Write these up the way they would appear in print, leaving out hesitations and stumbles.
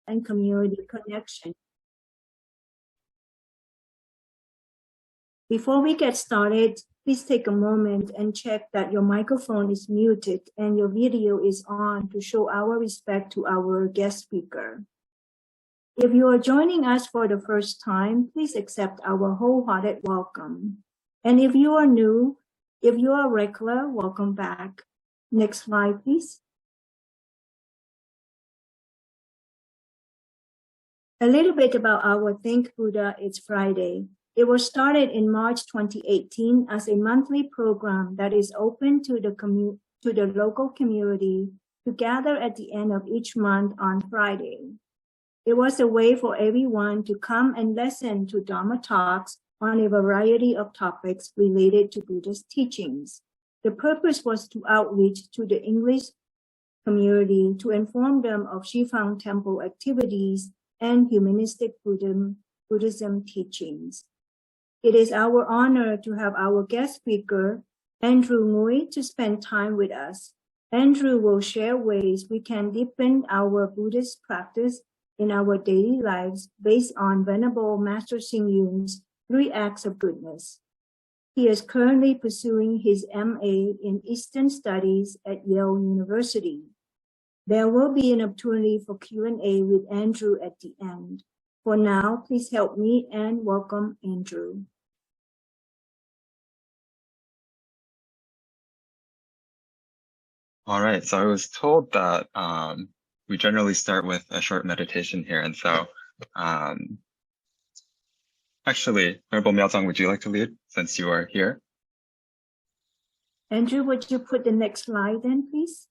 and community connection. Before we get started, please take a moment and check that your microphone is muted and your video is on to show our respect to our guest speaker. If you are joining us for the first time, please accept our wholehearted welcome. And if you are new, if you are regular, welcome back. Next slide, please. A little bit about our Think Buddha It's Friday. It was started in March 2018 as a monthly program that is open to the local community to gather at the end of each month on Friday. It was a way for everyone to come and listen to Dharma talks on a variety of topics related to Buddha's teachings. The purpose was to outreach to the English community to inform them of Shifang Temple activities and humanistic Buddhism teachings. It is our honor to have our guest speaker, Andrew Nguy, to spend time with us. Andrew will share ways we can deepen our Buddhist practice in our daily lives based on Venerable Master Xing Yun's 3 acts of goodness. He is currently pursuing his MA in Eastern Studies at Yale University. There will be an opportunity for Q&A with Andrew at the end. For now, please help me and welcome Andrew. All right, so I was told that we generally start with a short meditation here. And so actually, Venerable Miaozang, would you like to lead since you are here? Andrew, would you put the next slide then, please?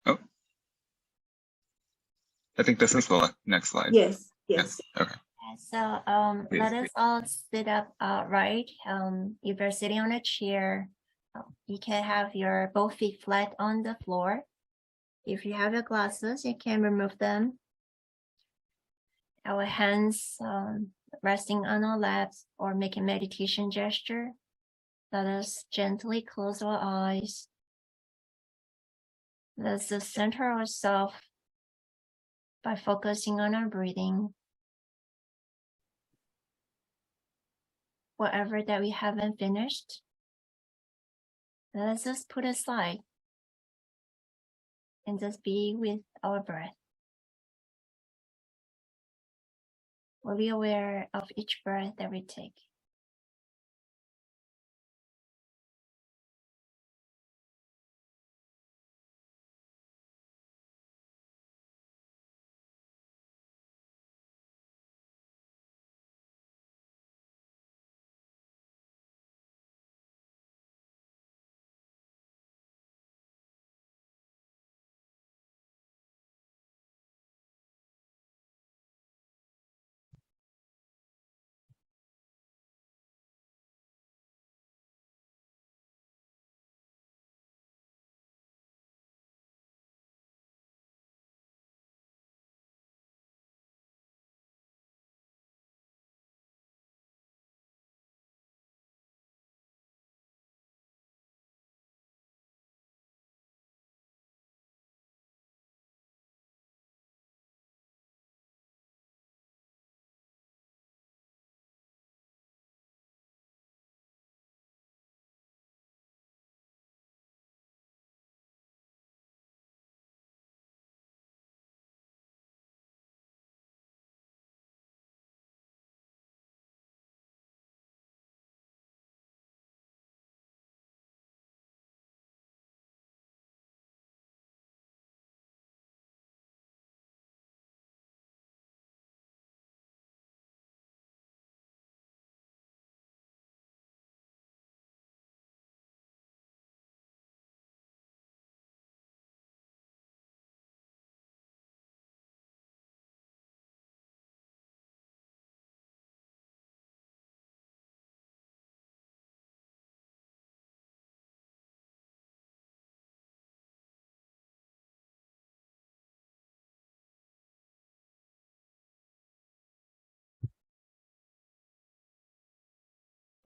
Oh, I think this is the next slide. Yes. Okay. So let us all sit up right. If you're sitting on a chair, you can have your both feet flat on the floor. If you have your glasses, you can remove them. Our hands resting on our laps or making meditation gesture. Let us gently close our eyes. Let's center ourselves by focusing on our breathing. Whatever that we haven't finished, let's just put aside and just be with our breath. We'll be aware of each breath that we take.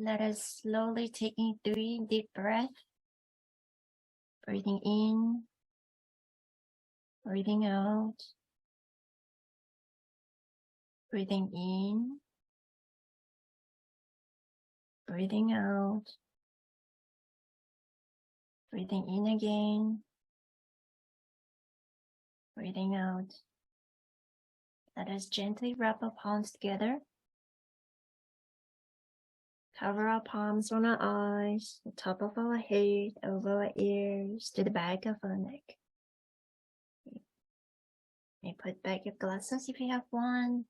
Let us slowly taking 3 deep breaths. Breathing in, breathing out. Breathing in, breathing out, breathing in again, breathing out. Let us gently wrap our palms together. Cover our palms on our eyes, the top of our head, over our ears, to the back of our neck. You may put back your glasses if you have one.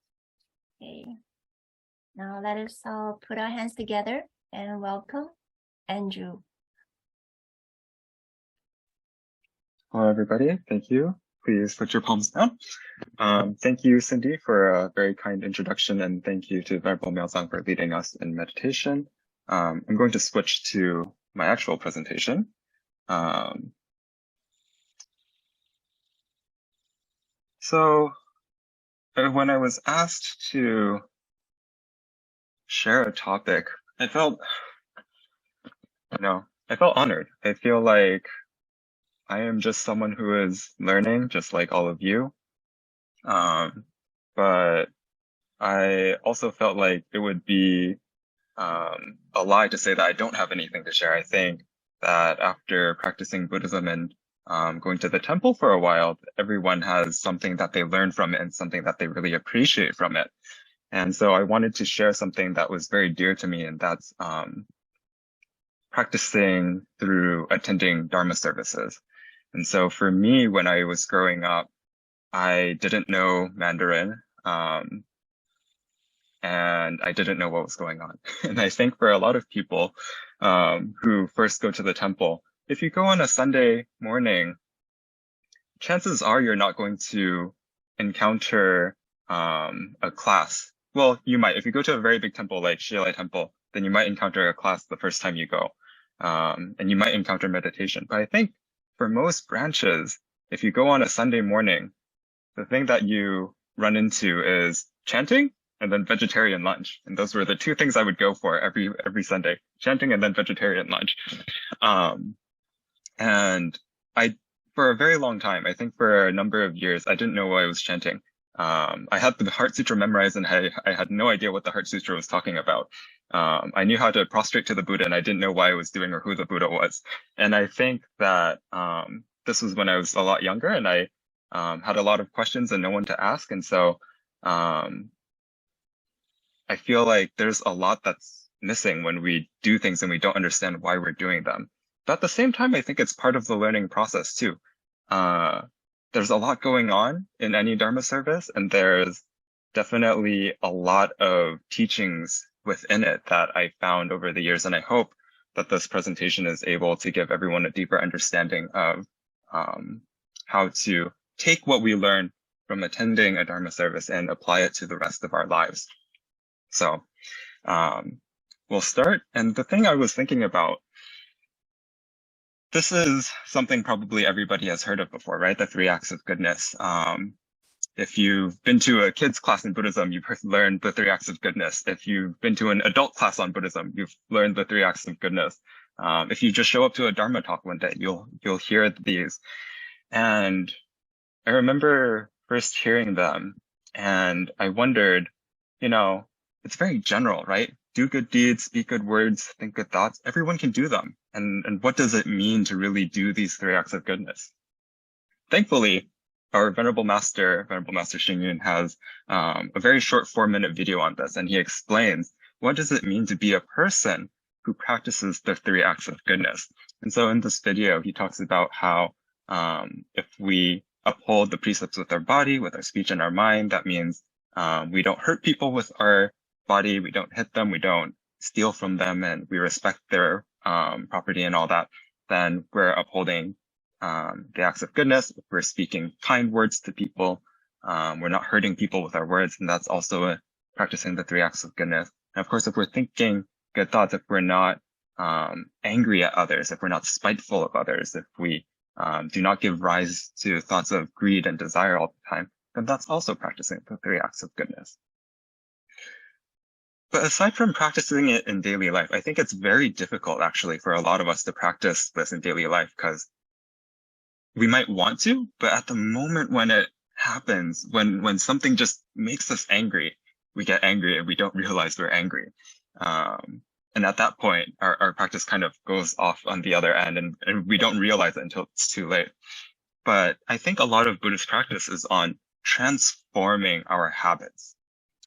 Okay. Now let us all put our hands together and welcome Andrew. Hello, everybody. Thank you. Please put your palms down. Thank you, Cindy, for a very kind introduction, and thank you to Venerable Miaozang for leading us in meditation. I'm going to switch to my actual presentation. So when I was asked to share a topic, I felt honored. I feel like I am just someone who is learning, just like all of you. But I also felt like it would be a lie to say that I don't have anything to share. I think that after practicing Buddhism and going to the temple for a while, everyone has something that they learn from it and something that they really appreciate from it. And so I wanted to share something that was very dear to me, and that's practicing through attending Dharma services. And so for me, when I was growing up, I didn't know Mandarin, and I didn't know what was going on. And I think for a lot of people who first go to the temple, if you go on a Sunday morning, chances are you're not going to encounter a class. Well, you might. If you go to a very big temple like Shilai Temple, then you might encounter a class the first time you go, and you might encounter meditation. But I think for most branches, if you go on a Sunday morning, the thing that you run into is chanting and then vegetarian lunch. And those were the two things I would go for every Sunday, chanting and then vegetarian lunch. And for a very long time, I think for a number of years, I didn't know why I was chanting. I had the Heart Sutra memorized, and I had no idea what the Heart Sutra was talking about. I knew how to prostrate to the Buddha, and I didn't know why I was doing or who the Buddha was. And I think that this was when I was a lot younger, and I had a lot of questions and no one to ask. And so I feel like there's a lot that's missing when we do things and we don't understand why we're doing them. But at the same time, I think it's part of the learning process too. There's a lot going on in any Dharma service, and there's definitely a lot of teachings within it that I found over the years. And I hope that this presentation is able to give everyone a deeper understanding of how to take what we learn from attending a Dharma service and apply it to the rest of our lives. So we'll start. And the thing I was thinking about, this is something probably everybody has heard of before, right? The 3 acts of goodness. If you've been to a kids class in Buddhism, you've learned the 3 acts of goodness. If you've been to an adult class on Buddhism, you've learned the 3 acts of goodness. If you just show up to a Dharma talk one day, you'll hear these. And I remember first hearing them, and I wondered, it's very general, right? Do good deeds, speak good words, think good thoughts. Everyone can do them. And what does it mean to really do these 3 acts of goodness? Thankfully, our Venerable Master Xing Yun has a very short 4-minute video on this, and he explains what does it mean to be a person who practices the 3 acts of goodness. And so in this video, he talks about how if we uphold the precepts with our body, with our speech and our mind, that means we don't hurt people with our body, we don't hit them, we don't steal from them, and we respect their property and all that. Then we're upholding the acts of goodness. We're speaking kind words to people. We're not hurting people with our words, and that's also practicing the 3 acts of goodness. And of course, if we're thinking good thoughts, if we're not angry at others, if we're not spiteful of others, if we do not give rise to thoughts of greed and desire all the time, then that's also practicing the 3 acts of goodness. But aside from practicing it in daily life, I think it's very difficult actually for a lot of us to practice this in daily life, because we might want to, but at the moment when it happens, when something just makes us angry, we get angry and we don't realize we're angry. And at that point, our practice kind of goes off on the other end, and we don't realize it until it's too late. But I think a lot of Buddhist practice is on transforming our habits.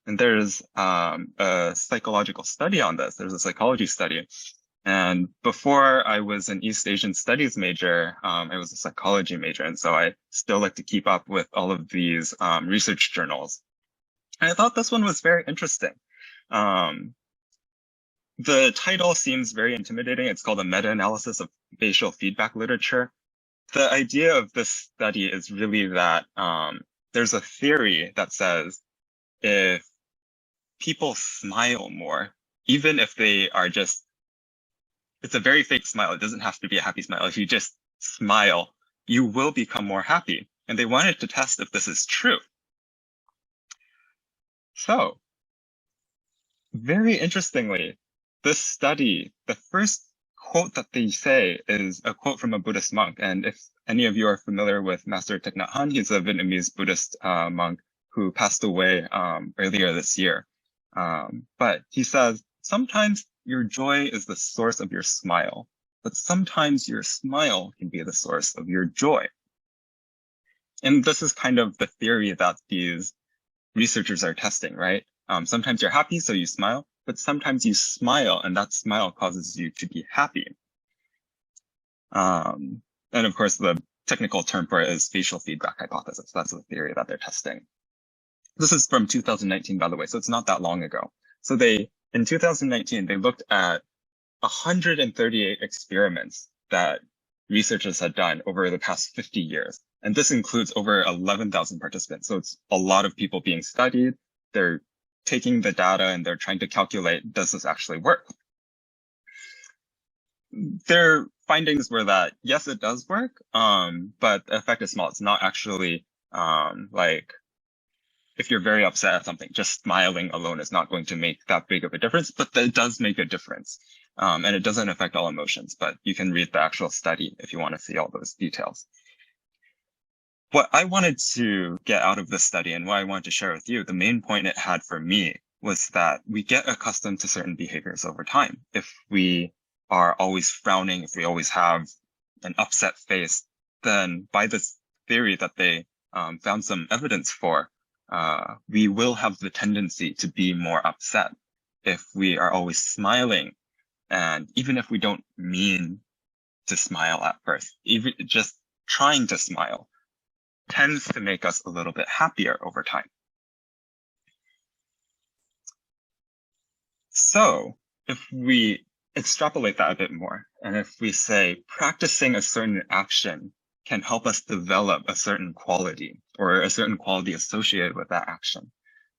And there's a psychological study on this. There's a psychology study. And before I was an East Asian studies major, I was a psychology major. And so I still like to keep up with all of these research journals. And I thought this one was very interesting. The title seems very intimidating. It's called a meta-analysis of facial feedback literature. The idea of this study is really that there's a theory that says if people smile more, even if they are just, it's a very fake smile. It doesn't have to be a happy smile. If you just smile, you will become more happy. And they wanted to test if this is true. So, very interestingly, this study, the first quote that they say is a quote from a Buddhist monk. And if any of you are familiar with Master Thich Nhat Hanh, he's a Vietnamese Buddhist monk who passed away earlier this year. But he says, sometimes your joy is the source of your smile, but sometimes your smile can be the source of your joy. And this is kind of the theory that these researchers are testing, right? Sometimes you're happy, so you smile, but sometimes you smile and that smile causes you to be happy. And of course, the technical term for it is facial feedback hypothesis. That's the theory that they're testing. This is from 2019, by the way, so it's not that long ago. So in 2019, they looked at 138 experiments that researchers had done over the past 50 years. And this includes over 11,000 participants. So it's a lot of people being studied. They're taking the data and they're trying to calculate, does this actually work? Their findings were that, yes, it does work, but the effect is small. It's not actually like if you're very upset at something, just smiling alone is not going to make that big of a difference, but it does make a difference. And it doesn't affect all emotions, but you can read the actual study if you want to see all those details. What I wanted to get out of this study and what I wanted to share with you, the main point it had for me was that we get accustomed to certain behaviors over time. If we are always frowning, if we always have an upset face, then by this theory that they found some evidence for, we will have the tendency to be more upset. If we are always smiling, and even if we don't mean to smile at first, even just trying to smile tends to make us a little bit happier over time. So if we extrapolate that a bit more, and if we say practicing a certain action can help us develop a certain quality or a certain quality associated with that action,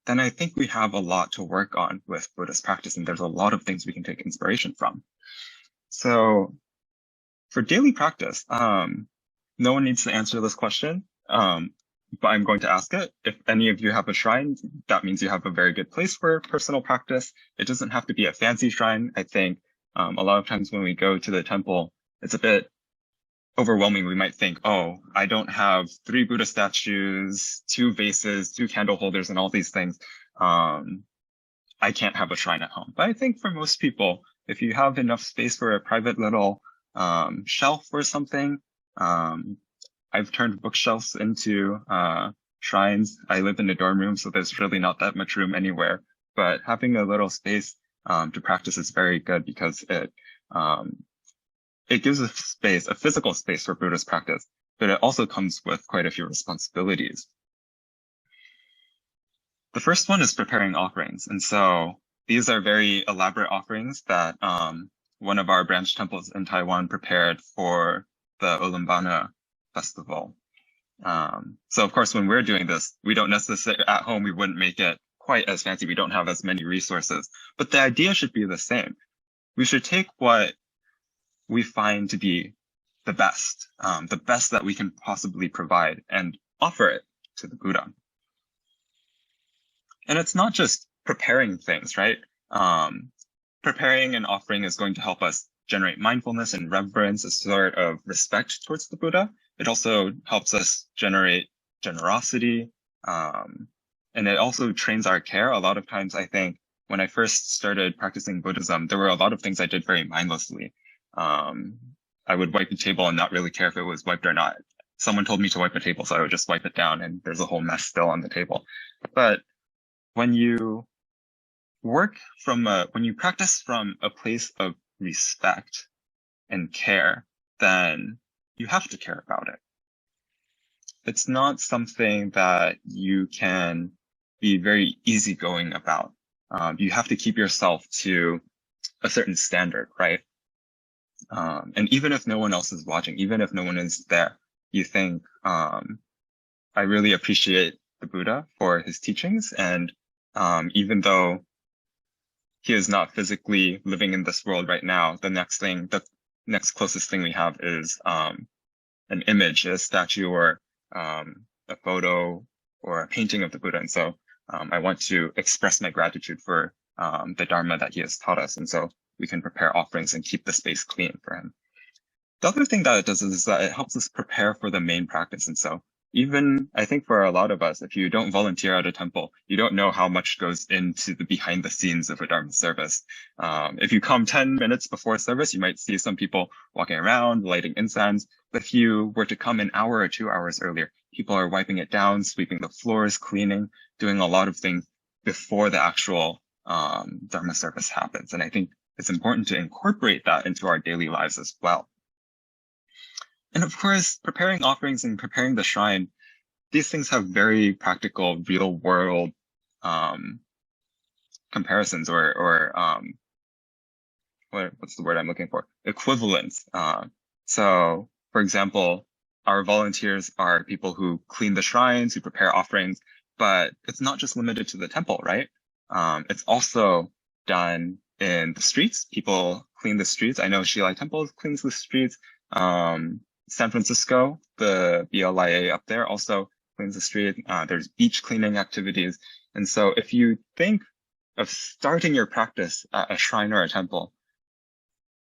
then I think we have a lot to work on with Buddhist practice, and there's a lot of things we can take inspiration from. So for daily practice, no one needs to answer this question, but I'm going to ask it. If any of you have a shrine, that means you have a very good place for personal practice. It doesn't have to be a fancy shrine. I think a lot of times when we go to the temple, it's a bit overwhelming. We might think, oh, I don't have 3 Buddha statues, 2 vases, 2 candle holders, and all these things. I can't have a shrine at home. But I think for most people, if you have enough space for a private little shelf or something, I've turned bookshelves into shrines. I live in a dorm room, so there's really not that much room anywhere. But having a little space to practice is very good because it gives a space, a physical space for Buddhist practice, but it also comes with quite a few responsibilities. The first one is preparing offerings. And so these are very elaborate offerings that one of our branch temples in Taiwan prepared for the Ulumbana festival. So of course, when we're doing this, we don't necessarily, at home, we wouldn't make it quite as fancy. We don't have as many resources, but the idea should be the same. We should take what we find to be the best that we can possibly provide and offer it to the Buddha. And it's not just preparing things, right? Preparing an offering is going to help us generate mindfulness and reverence, a sort of respect towards the Buddha. It also helps us generate generosity. And it also trains our care. A lot of times, I think, when I first started practicing Buddhism, there were a lot of things I did very mindlessly. I would wipe the table and not really care if it was wiped or not. Someone told me to wipe a table, so I would just wipe it down, and there's a whole mess still on the table. But when you when you practice from a place of respect and care, then you have to care about it. It's not something that you can be very easygoing about. You have to keep yourself to a certain standard, right? And even if no one else is watching, even if no one is there, you think, I really appreciate the Buddha for his teachings. And even though he is not physically living in this world right now, the next closest thing we have is an image, a statue, or a photo or a painting of the Buddha. And so I want to express my gratitude for the Dharma that he has taught us. And so we can prepare offerings and keep the space clean for him. The other thing that it does is that it helps us prepare for the main practice. And so even, I think for a lot of us, if you don't volunteer at a temple, you don't know how much goes into the behind the scenes of a Dharma service. If you come 10 minutes before service, you might see some people walking around, lighting incense. But if you were to come an hour or 2 hours earlier, people are wiping it down, sweeping the floors, cleaning, doing a lot of things before the actual Dharma service happens. And I think it's important to incorporate that into our daily lives as well. And of course, preparing offerings and preparing the shrine, these things have very practical, real world comparisons or what's the word I'm looking for? Equivalence. So, for example, our volunteers are people who clean the shrines, who prepare offerings, but it's not just limited to the temple, right? It's also done in the streets. People clean the streets. I know Shilai Temple cleans the streets. San Francisco, the BLIA up there also cleans the street. There's beach cleaning activities. And so if you think of starting your practice at a shrine or a temple,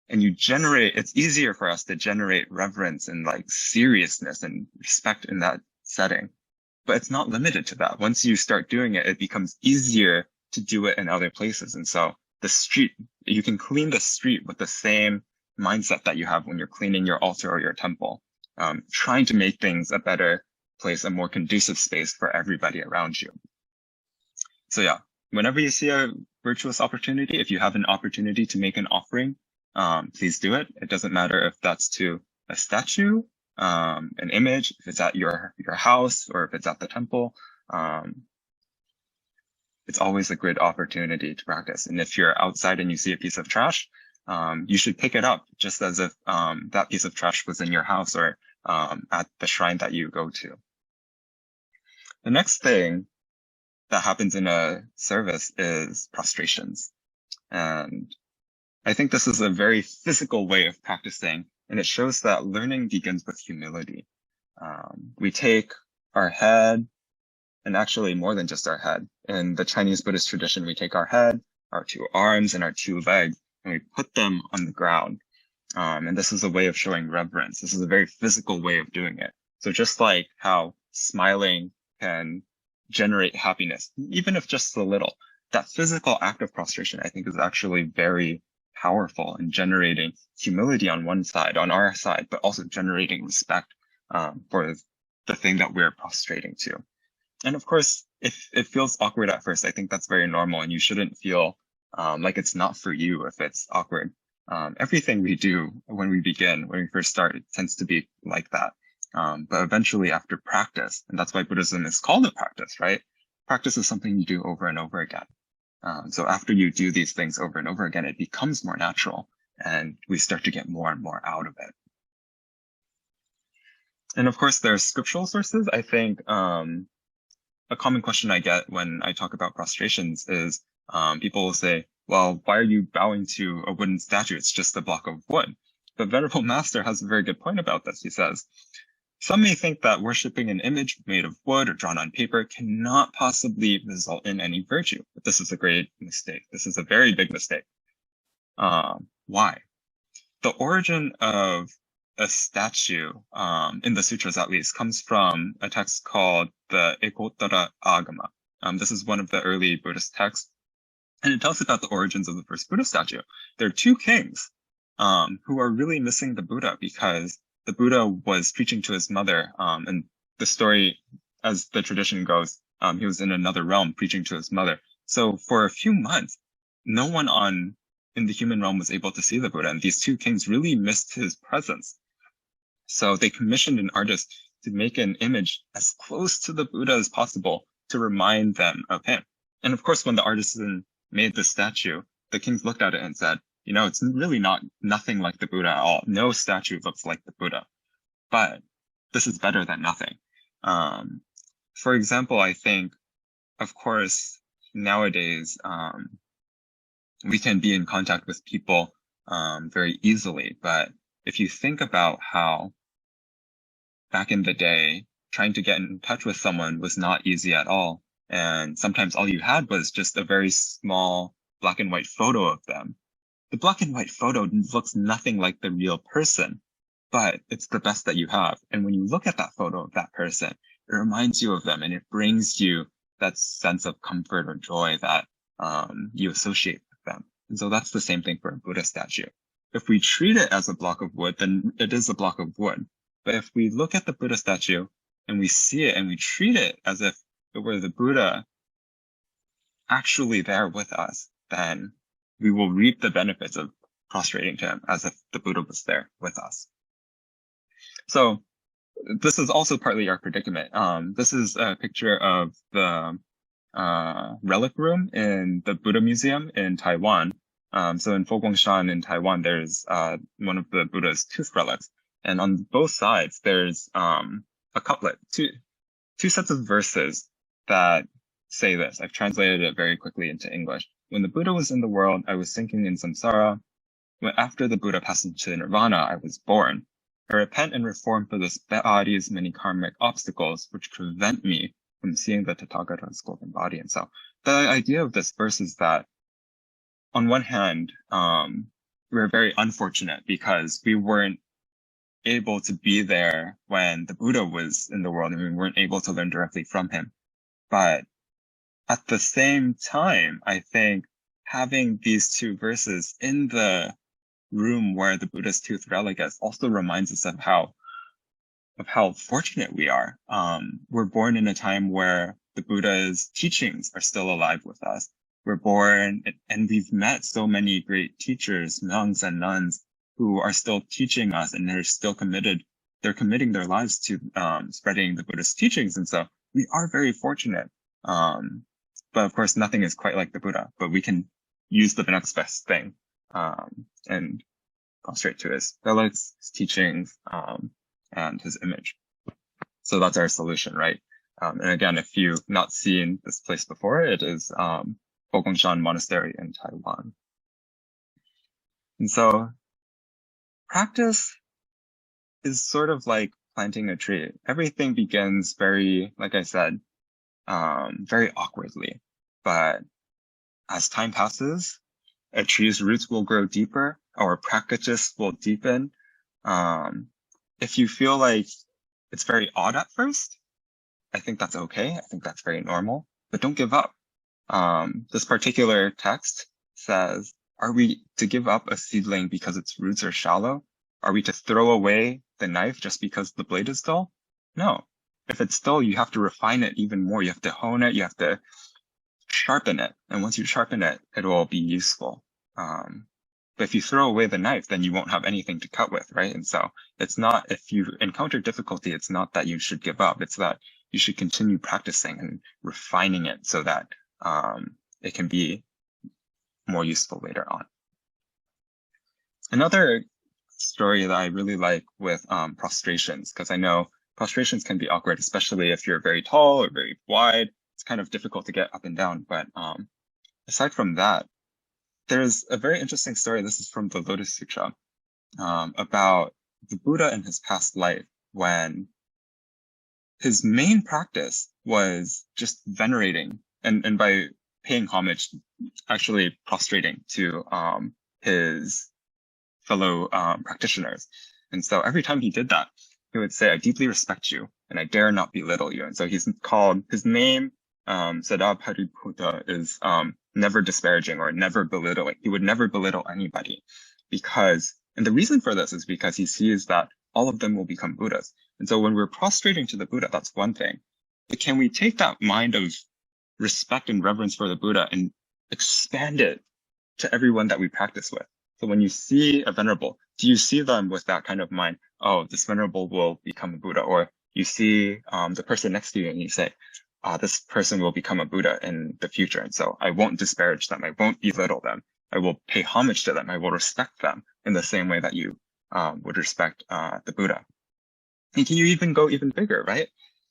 and it's easier for us to generate reverence and like seriousness and respect in that setting. But it's not limited to that. Once you start doing it, it becomes easier to do it in other places. And so you can clean the street with the same mindset that you have when you're cleaning your altar or your temple, trying to make things a better place, a more conducive space for everybody around you. So yeah, whenever you see a virtuous opportunity, if you have an opportunity to make an offering, please do it. It doesn't matter if that's to a statue, an image, if it's at your house or if it's at the temple. It's always a good opportunity to practice. And if you're outside and you see a piece of trash, you should pick it up just as if that piece of trash was in your house or at the shrine that you go to. The next thing that happens in a service is prostrations. And I think this is a very physical way of practicing, and it shows that learning begins with humility. We take our head, and actually more than just our head. In the Chinese Buddhist tradition, we take our head, our 2 arms, and our 2 legs, and we put them on the ground. And this is a way of showing reverence. This is a very physical way of doing it. So just like how smiling can generate happiness, even if just a little, that physical act of prostration, I think, is actually very powerful in generating humility on one side, on our side, but also generating respect for the thing that we're prostrating to. And of course, if it feels awkward at first, I think that's very normal, and you shouldn't feel like it's not for you if it's awkward. Everything we do when we first start, it tends to be like that. But eventually after practice, and that's why Buddhism is called a practice, right? Practice is something you do over and over again. So after you do these things over and over again, it becomes more natural, and we start to get more and more out of it. And of course, there are scriptural sources. I think a common question I get when I talk about prostrations is people will say, well, why are you bowing to a wooden statue? It's just a block of wood. The Venerable Master has a very good point about this. He says, some may think that worshiping an image made of wood or drawn on paper cannot possibly result in any virtue. But this is a great mistake. This is a very big mistake. Why? The origin of a statue, in the sutras at least, comes from a text called the Ekotara Agama. This is one of the early Buddhist texts, and it tells about the origins of the first Buddha statue. There are two kings who are really missing the Buddha because the Buddha was preaching to his mother, and the story, as the tradition goes, he was in another realm preaching to his mother. So for a few months, no one in the human realm was able to see the Buddha, and these two kings really missed his presence. So they commissioned an artist to make an image as close to the Buddha as possible to remind them of him. And of course, when the artisan made the statue, the kings looked at it and said, you know, it's really nothing like the Buddha at all. No statue looks like the Buddha, but this is better than nothing. For example, I think, of course, nowadays, we can be in contact with people very easily. But if you think about how back in the day, trying to get in touch with someone was not easy at all. And sometimes all you had was just a very small black and white photo of them. The black and white photo looks nothing like the real person, but it's the best that you have. And when you look at that photo of that person, it reminds you of them and it brings you that sense of comfort or joy that you associate with them. And so that's the same thing for a Buddha statue. If we treat it as a block of wood, then it is a block of wood. But if we look at the Buddha statue and we see it and we treat it as if it were the Buddha actually there with us, then we will reap the benefits of prostrating to him as if the Buddha was there with us. So this is also partly our predicament. This is a picture of the relic room in the Buddha Museum in Taiwan. So in Fogongshan in Taiwan, there's one of the Buddha's tooth relics. And on both sides, there's a couplet, two sets of verses that say this. I've translated it very quickly into English. When the Buddha was in the world, I was sinking in samsara. When after the Buddha passed into nirvana, I was born. I repent and reform for this body's many karmic obstacles, which prevent me from seeing the Tathagata's golden body. And so the idea of this verse is that on one hand, we're very unfortunate because we weren't able to be there when the Buddha was in the world and we weren't able to learn directly from him. But at the same time, I think having these two verses in the room where the Buddha's tooth relic is also reminds us of how fortunate we are. We're born in a time where the Buddha's teachings are still alive with us. We're born and we've met so many great teachers, monks and nuns, who are still teaching us and they're still committed. They're committing their lives to spreading the Buddha's teachings. And so we are very fortunate. But of course, nothing is quite like the Buddha, but we can use the next best thing and prostrate to his relics, his teachings, and his image. So that's our solution, right? And again, if you've not seen this place before, it is Fogongshan Monastery in Taiwan. And so practice is sort of like planting a tree. Everything begins very, like I said, very awkwardly. But as time passes, a tree's roots will grow deeper, our practice will deepen. If you feel like it's very odd at first, I think that's okay. I think that's very normal, but don't give up. This particular text says, are we to give up a seedling because its roots are shallow? Are we to throw away the knife just because the blade is dull? No. If it's dull, you have to refine it even more. You have to hone it. You have to sharpen it. And once you sharpen it, it will be useful. But if you throw away the knife, then you won't have anything to cut with, right? And so it's not, if you encounter difficulty, it's not that you should give up. It's that you should continue practicing and refining it so that it can be more useful later on. Another story that I really like with prostrations, because I know prostrations can be awkward, especially if you're very tall or very wide. It's kind of difficult to get up and down. But aside from that, there's a very interesting story. This is from the Lotus Sutra about the Buddha in his past life when his main practice was just venerating and by paying homage, actually prostrating to his fellow practitioners. And so every time he did that, he would say, I deeply respect you and I dare not belittle you. And so he's called, his name Sadapariputa is never disparaging or never belittling. He would never belittle anybody and the reason for this is because he sees that all of them will become Buddhas. And so when we're prostrating to the Buddha, that's one thing. But can we take that mind of respect and reverence for the Buddha and expand it to everyone that we practice with? So when you see a venerable, do you see them with that kind of mind? Oh, this venerable will become a Buddha. Or you see the person next to you and you say, this person will become a Buddha in the future. And so I won't disparage them. I won't belittle them. I will pay homage to them. I will respect them in the same way that you would respect the Buddha. And can you even go even bigger, right?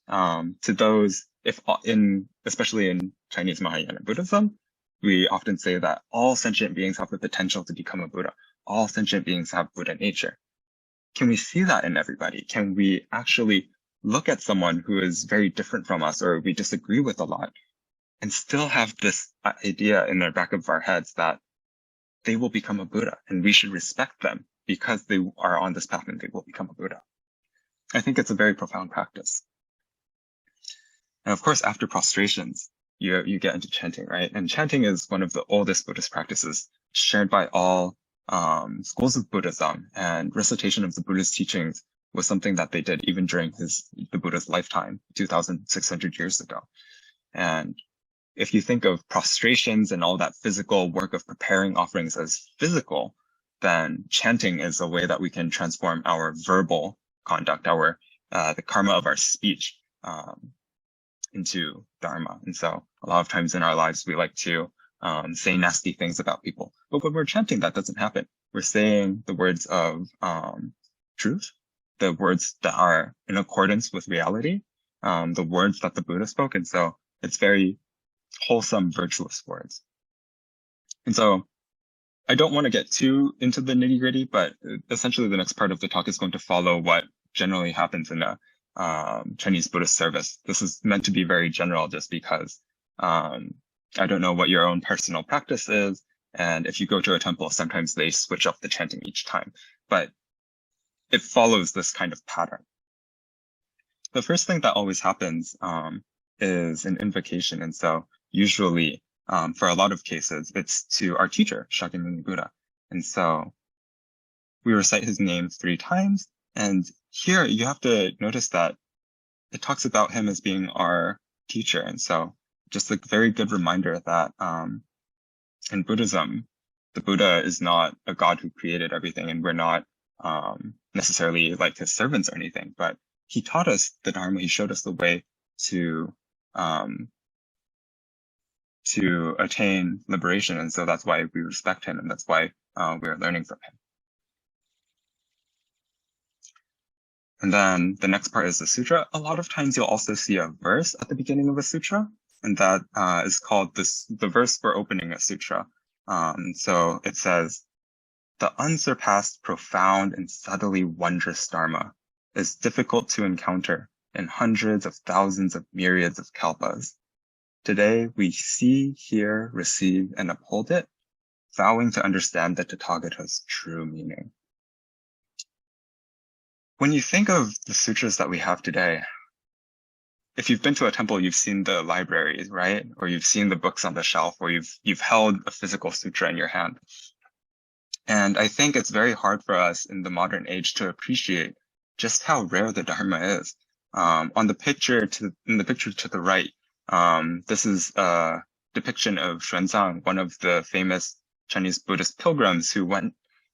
To those, especially in Chinese Mahayana Buddhism, we often say that all sentient beings have the potential to become a Buddha. All sentient beings have Buddha nature. Can we see that in everybody? Can we actually look at someone who is very different from us or we disagree with a lot and still have this idea in the back of our heads that they will become a Buddha and we should respect them because they are on this path and they will become a Buddha? I think it's a very profound practice. And of course, after prostrations, you get into chanting, right? And chanting is one of the oldest Buddhist practices shared by all schools of Buddhism, and recitation of the Buddha's teachings was something that they did even during the Buddha's lifetime, 2,600 years ago. And if you think of prostrations and all that physical work of preparing offerings as physical, then chanting is a way that we can transform our verbal conduct, the karma of our speech, into Dharma. And so a lot of times in our lives, we like to say nasty things about people. But when we're chanting, that doesn't happen. We're saying the words of truth, the words that are in accordance with reality, the words that the Buddha spoke. And so it's very wholesome, virtuous words. And so I don't want to get too into the nitty gritty, but essentially the next part of the talk is going to follow what generally happens in a Chinese Buddhist service. This is meant to be very general just because I don't know what your own personal practice is. And if you go to a temple, sometimes they switch up the chanting each time, but it follows this kind of pattern. The first thing that always happens is an invocation. And so usually, for a lot of cases, it's to our teacher, Shakyamuni Buddha. And so we recite his name 3 times. And here you have to notice that it talks about him as being our teacher. And so just a very good reminder that in Buddhism, the Buddha is not a God who created everything, and we're not necessarily like his servants or anything, but he taught us the Dharma. He showed us the way to attain liberation. And so that's why we respect him, and that's why we're learning from him. And then the next part is the sutra. A lot of times you'll also see a verse at the beginning of a sutra, and that is called the verse for opening a sutra. So it says, "The unsurpassed, profound, and subtly wondrous Dharma is difficult to encounter in hundreds of thousands of myriads of kalpas. Today we see, hear, receive, and uphold it, vowing to understand the Tathagata's true meaning." When you think of the sutras that we have today, if you've been to a temple, you've seen the libraries, right? Or you've seen the books on the shelf, or you've held a physical sutra in your hand. And I think it's very hard for us in the modern age to appreciate just how rare the Dharma is. In the picture to the right, this is a depiction of Xuanzang, one of the famous Chinese Buddhist pilgrims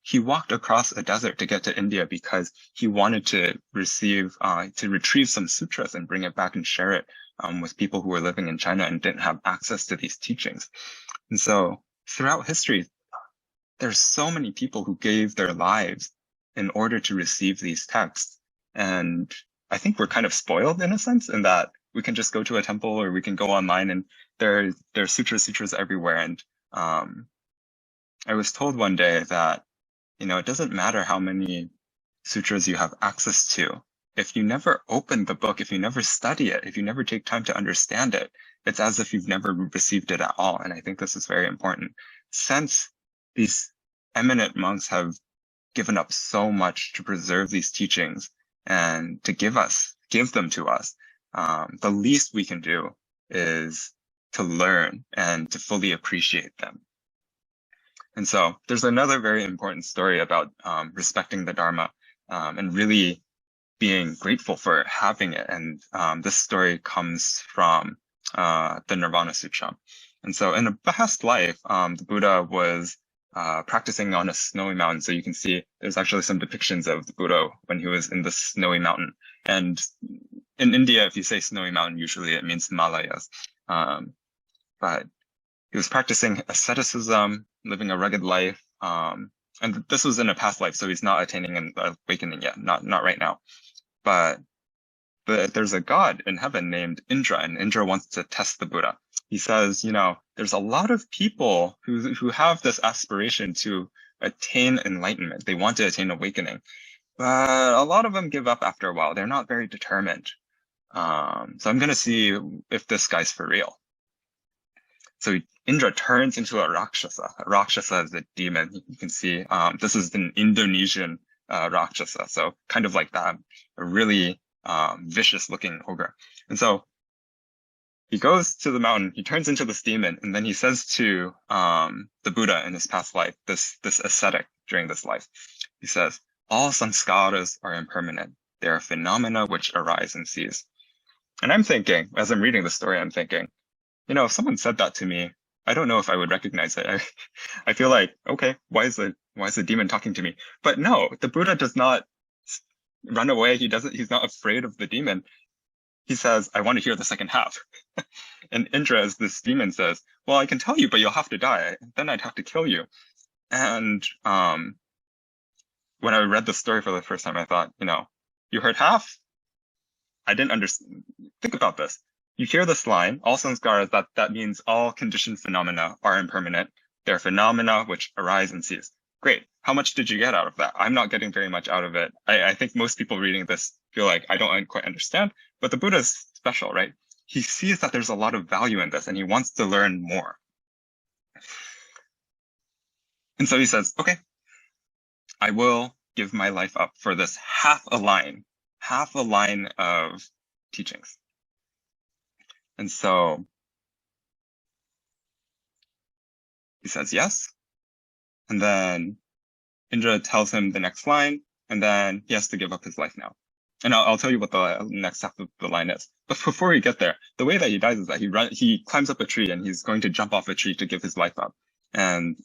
he walked across a desert to get to India because he wanted to retrieve some sutras and bring it back and share it with people who were living in China and didn't have access to these teachings. And so throughout history, there's so many people who gave their lives in order to receive these texts. And I think we're kind of spoiled in a sense in that we can just go to a temple or we can go online and there are sutras everywhere. And I was told one day that, it doesn't matter how many sutras you have access to. If you never open the book, if you never study it, if you never take time to understand it, it's as if you've never received it at all. And I think this is very important. Since these eminent monks have given up so much to preserve these teachings and to give them to us, the least we can do is to learn and to fully appreciate them. And so there's another very important story about respecting the Dharma and really being grateful for having it. And this story comes from the Nirvana Sutra. And so in a past life, the Buddha was practicing on a snowy mountain. So you can see there's actually some depictions of the Buddha when he was in the snowy mountain. And in India, if you say snowy mountain, usually it means Himalayas. But he was practicing asceticism, living a rugged life. And this was in a past life, so he's not attaining an awakening yet, not right now. But there's a god in heaven named Indra, and Indra wants to test the Buddha. He says, there's a lot of people who have this aspiration to attain enlightenment. They want to attain awakening, but a lot of them give up after a while. They're not very determined. So I'm going to see if this guy's for real. So Indra turns into a Rakshasa. A Rakshasa is a demon. You can see, this is an Indonesian Rakshasa. So kind of like that, a really vicious looking ogre. And so he goes to the mountain, he turns into this demon, and then he says to the Buddha in his past life, this ascetic during this life, he says, all sanskaras are impermanent. They are phenomena which arise and cease. And I'm thinking, as I'm reading the story, I'm thinking, if someone said that to me, I don't know if I would recognize it. I feel like, okay, why is the demon talking to me? But no, the Buddha does not run away. He's not afraid of the demon. He says, I want to hear the second half. And Indra, as this demon, says, well, I can tell you, but you'll have to die. Then I'd have to kill you. And when I read the story for the first time, I thought, you heard half? I didn't understand. Think about this. You hear this line, all sanskaras, that means all conditioned phenomena are impermanent. They're phenomena which arise and cease. Great. How much did you get out of that? I'm not getting very much out of it. I think most people reading this feel like I don't quite understand, but the Buddha is special, right? He sees that there's a lot of value in this and he wants to learn more. And so he says, okay, I will give my life up for this half a line of teachings. And so he says yes. And then Indra tells him the next line, and then he has to give up his life now. And I'll tell you what the next half of the line is. But before we get there, the way that he dies is that he climbs up a tree and he's going to jump off a tree to give his life up. And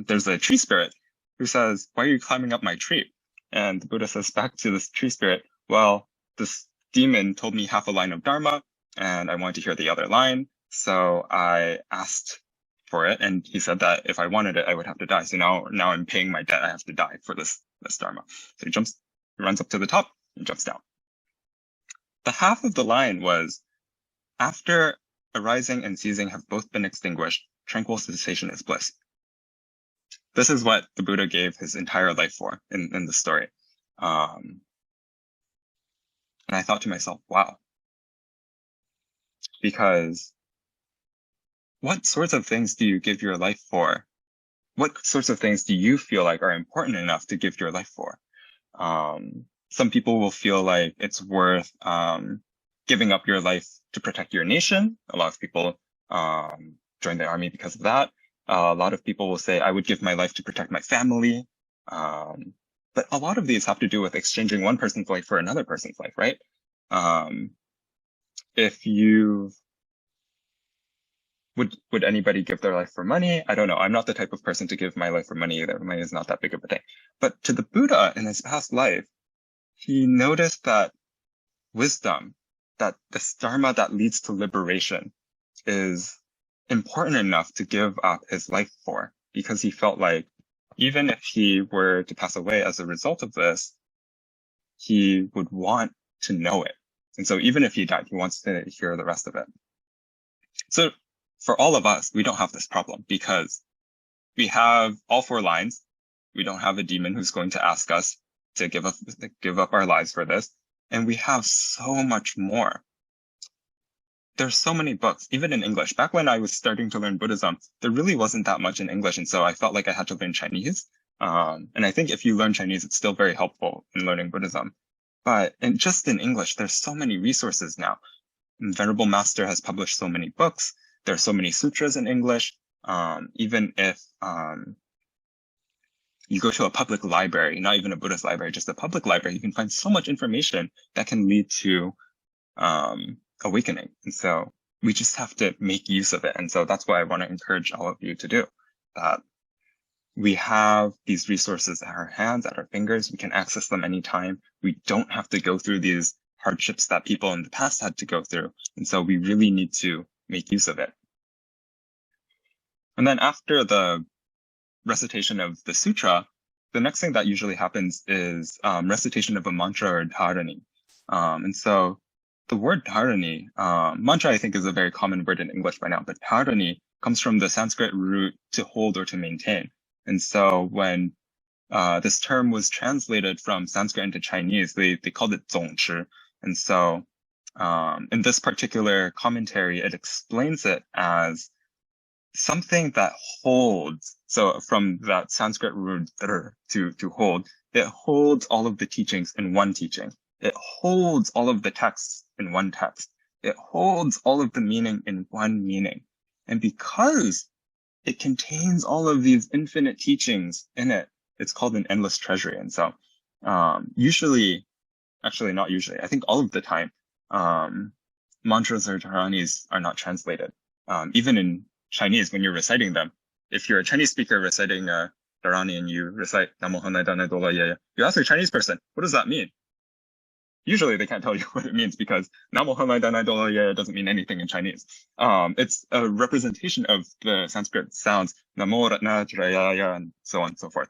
there's a tree spirit who says, why are you climbing up my tree? And the Buddha says back to this tree spirit, well, this demon told me half a line of Dharma, and I wanted to hear the other line. So I asked for it. And he said that if I wanted it, I would have to die. So now I'm paying my debt. I have to die for this Dharma. So he runs up to the top and jumps down. The half of the line was, after arising and ceasing have both been extinguished, tranquil cessation is bliss. This is what the Buddha gave his entire life for in the story. And I thought to myself, wow. Because what sorts of things do you give your life for? What sorts of things do you feel like are important enough to give your life for? Some people will feel like it's worth giving up your life to protect your nation. A lot of people join the army because of that. A lot of people will say, I would give my life to protect my family. But a lot of these have to do with exchanging one person's life for another person's life, right? Would anybody give their life for money? I don't know. I'm not the type of person to give my life for money either. Money is not that big of a thing. But to the Buddha in his past life, he noticed that wisdom, that this Dharma that leads to liberation is important enough to give up his life for, because he felt like even if he were to pass away as a result of this, he would want to know it. And so even if he died, he wants to hear the rest of it. So for all of us, we don't have this problem because we have all four lines. We don't have a demon who's going to ask us to give up our lives for this. And we have so much more. There's so many books, even in English. Back when I was starting to learn Buddhism, there really wasn't that much in English. And so I felt like I had to learn Chinese. And I think if you learn Chinese, it's still very helpful in learning Buddhism. But just in English, there's so many resources now. Venerable Master has published so many books. There are so many sutras in English. Even if you go to a public library, not even a Buddhist library, just a public library, you can find so much information that can lead to awakening. And so we just have to make use of it. And so that's what I want to encourage all of you to do. That we have these resources at our hands, at our fingers. We can access them anytime. We don't have to go through these hardships that people in the past had to go through. And so we really need to make use of it. And then after the recitation of the sutra, the next thing that usually happens is recitation of a mantra or dharani. And so the word dharani, mantra I think is a very common word in English by now, but dharani comes from the Sanskrit root to hold or to maintain. And so when this term was translated from Sanskrit into Chinese, they called it 总持. And so in this particular commentary, it explains it as something that holds. So from that Sanskrit root to hold, it holds all of the teachings in one teaching. It holds all of the texts in one text. It holds all of the meaning in one meaning. And because it contains all of these infinite teachings in it, it's called an endless treasury. And so actually not usually, I think all of the time, mantras or dharanis are not translated. Even in Chinese, when you're reciting them, if you're a Chinese speaker reciting a dharani and you recite Namo Honai Danai Dola Ye, you ask a Chinese person, what does that mean? Usually they can't tell you what it means because Namo Honai Danai Dola Ye doesn't mean anything in Chinese. It's a representation of the Sanskrit sounds, Namo Ratna Jraya, and so on and so forth.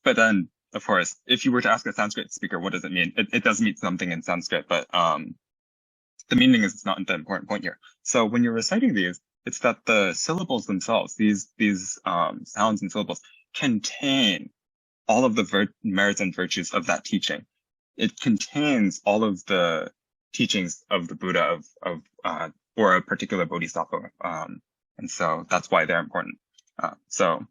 But then, of course, if you were to ask a Sanskrit speaker, what does it mean? It does mean something in Sanskrit, but the meaning is not the important point here. So when you're reciting these, it's that the syllables themselves, these sounds and syllables, contain all of the merits and virtues of that teaching. It contains all of the teachings of the Buddha or a particular bodhisattva. And so that's why they're important. So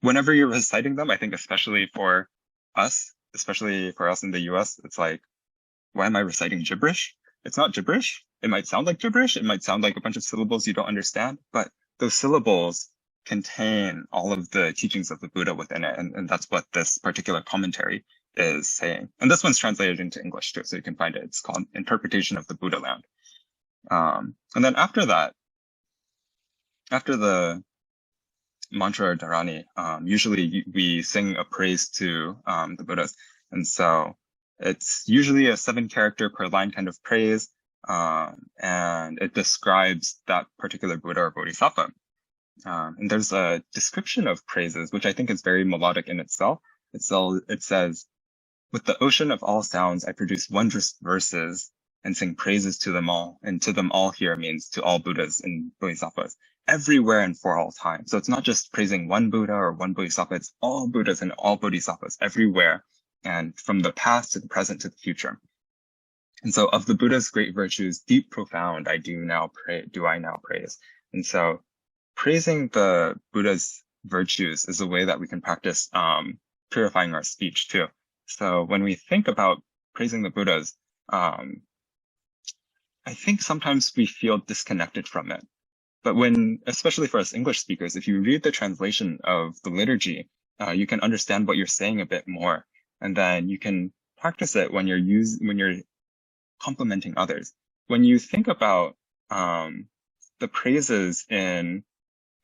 whenever you're reciting them, I think especially for us in the US, it's like, why am I reciting gibberish? It's not gibberish. It might sound like gibberish. It might sound like a bunch of syllables you don't understand, but those syllables contain all of the teachings of the Buddha within it. And that's what this particular commentary is saying. And this one's translated into English too, so you can find it. It's called Interpretation of the Buddha Land. And then after that, after the mantra or dharani, usually we sing a praise to the Buddhas. And so it's usually a 7-character per line kind of praise, and it describes that particular Buddha or Bodhisattva. And there's a description of praises, which I think is very melodic in itself. It says, with the ocean of all sounds, I produce wondrous verses and sing praises to them all. And to them all here means to all Buddhas and Bodhisattvas, everywhere and for all time. So it's not just praising one Buddha or one Bodhisattva, it's all Buddhas and all Bodhisattvas everywhere, and from the past to the present to the future. And so of the Buddha's great virtues, deep, profound, I now praise. And so praising the Buddha's virtues is a way that we can practice purifying our speech too. So when we think about praising the Buddhas, I think sometimes we feel disconnected from it. But especially for us English speakers, if you read the translation of the liturgy, you can understand what you're saying a bit more. And then you can practice it when you're complimenting others. When you think about the praises in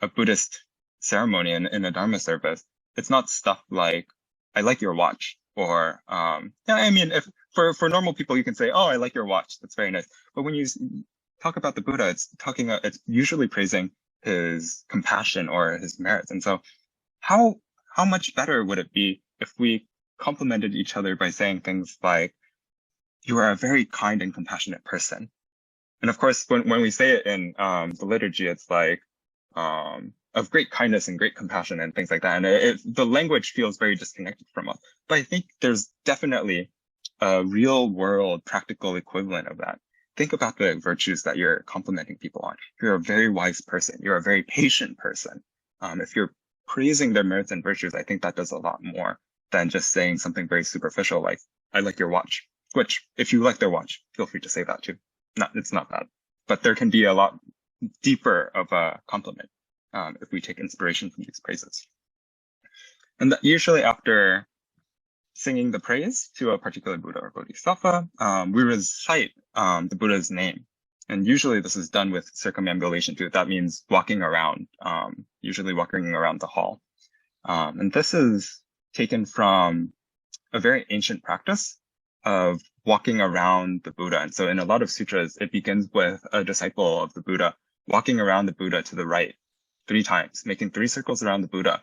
a Buddhist ceremony and in a Dharma service, it's not stuff like, I like your watch, or if for normal people you can say, oh, I like your watch, that's very nice. But when you talk about the Buddha, it's usually praising his compassion or his merits. And so how much better would it be if we complimented each other by saying things like, you are a very kind and compassionate person. And of course, when we say it in the liturgy, it's like of great kindness and great compassion and things like that. And the language feels very disconnected from us. But I think there's definitely a real world practical equivalent of that. Think about the virtues that you're complimenting people on. You're a very wise person. You're a very patient person. If you're praising their merits and virtues, I think that does a lot more than just saying something very superficial like, I like your watch. Which, if you like their watch, feel free to say that too. it's not bad, but there can be a lot deeper of a compliment if we take inspiration from these praises. And that usually after singing the praise to a particular Buddha or Bodhisattva, we recite the Buddha's name. And usually this is done with circumambulation too. That means walking around, usually walking around the hall. And this is taken from a very ancient practice of walking around the Buddha. And so in a lot of sutras, it begins with a disciple of the Buddha walking around the Buddha to the right 3 times, making 3 circles around the Buddha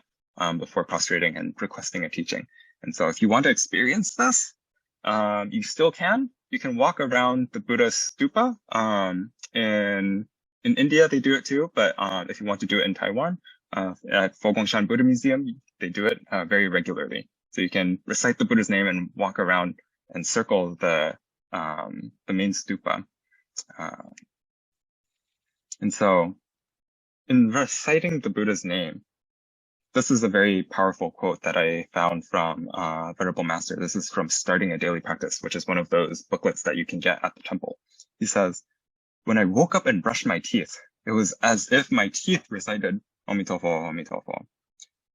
before prostrating and requesting a teaching. And so if you want to experience this, you still can. You can walk around the Buddha's stupa. In India, they do it too. But if you want to do it in Taiwan, at Fogongshan Buddha Museum, they do it very regularly. So you can recite the Buddha's name and walk around and circle the main stupa. And so in reciting the Buddha's name, this is a very powerful quote that I found from Venerable Master. This is from Starting a Daily Practice, which is one of those booklets that you can get at the temple. He says, "When I woke up and brushed my teeth, it was as if my teeth recited Amitofo, Amitofo.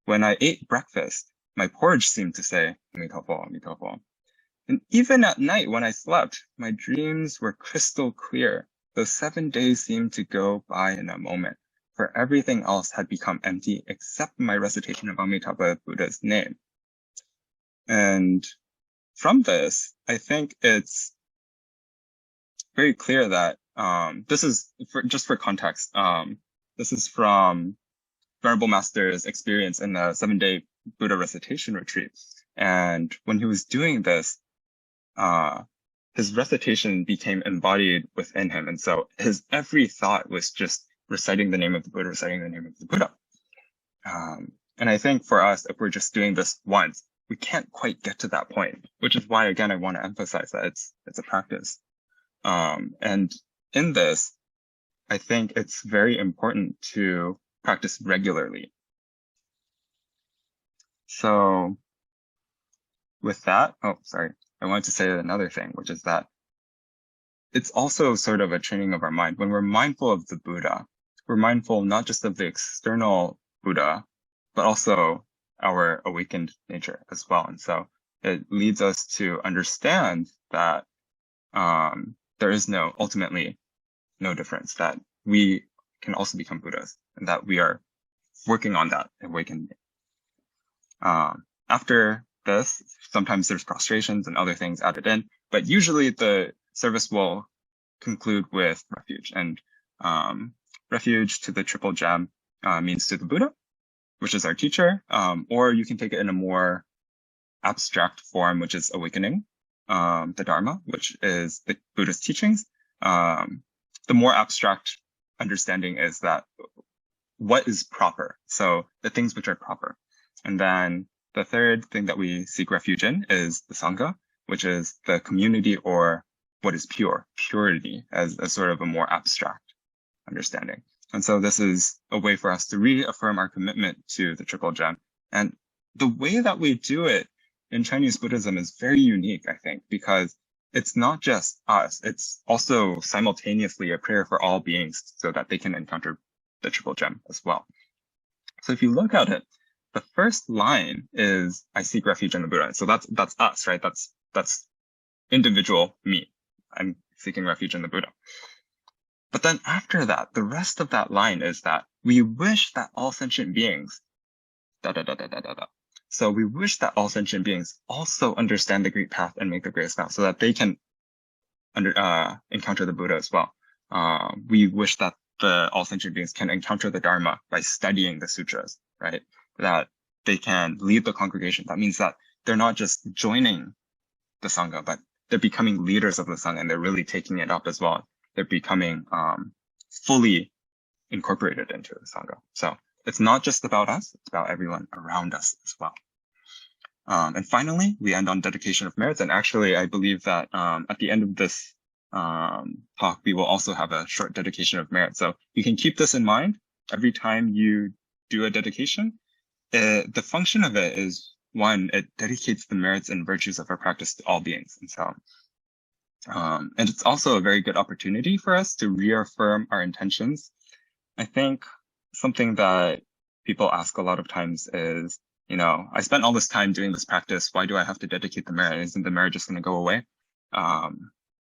When I ate breakfast, my porridge seemed to say Amitofo, Amitofo. And even at night when I slept, my dreams were crystal clear. Those 7 days seemed to go by in a moment, for everything else had become empty except my recitation of Amitabha Buddha's name." And from this, I think it's very clear that this is, just for context, this is from Venerable Master's experience in the 7-day Buddha recitation retreat. And when he was doing this, his recitation became embodied within him. And so his every thought was just reciting the name of the Buddha, reciting the name of the Buddha. And I think for us, if we're just doing this once, we can't quite get to that point, which is why, again, I want to emphasize that it's a practice. And in this, I think it's very important to practice regularly. So with that, I wanted to say another thing, which is that it's also sort of a training of our mind. When we're mindful of the Buddha, we're mindful not just of the external Buddha, but also our awakened nature as well. And so it leads us to understand that there is ultimately no difference, that we can also become Buddhas, and that we are working on that awakening. After this, sometimes there's prostrations and other things added in, but usually the service will conclude with refuge. And refuge to the triple gem means to the Buddha, which is our teacher, or you can take it in a more abstract form, which is awakening, the Dharma, which is the Buddha's teachings. The more abstract understanding is that what is proper, so the things which are proper. And then the third thing that we seek refuge in is the Sangha, which is the community or what is pure, purity, as sort of a more abstract understanding. And so this is a way for us to reaffirm our commitment to the triple gem. And the way that we do it in Chinese Buddhism is very unique, I think, because it's not just us, it's also simultaneously a prayer for all beings so that they can encounter the triple gem as well. So if you look at it, the first line is, "I seek refuge in the Buddha." So that's us, right? That's individual me. I'm seeking refuge in the Buddha. But then after that, the rest of that line is that we wish that all sentient beings, So we wish that all sentient beings also understand the great path and make the greatest vow so that they can encounter the Buddha as well. We wish that all sentient beings can encounter the Dharma by studying the sutras, right? That they can lead the congregation. That means that they're not just joining the Sangha, but they're becoming leaders of the Sangha, and they're really taking it up as well. They're becoming fully incorporated into the Sangha. So it's not just about us, it's about everyone around us as well. And finally, we end on dedication of merits. And actually, I believe that at the end of this talk, we will also have a short dedication of merit. So you can keep this in mind every time you do a dedication. The function of it is, one, it dedicates the merits and virtues of our practice to all beings. And so And it's also a very good opportunity for us to reaffirm our intentions. I think something that people ask a lot of times is, I spent all this time doing this practice. Why do I have to dedicate the merit? Isn't the merit just going to go away? And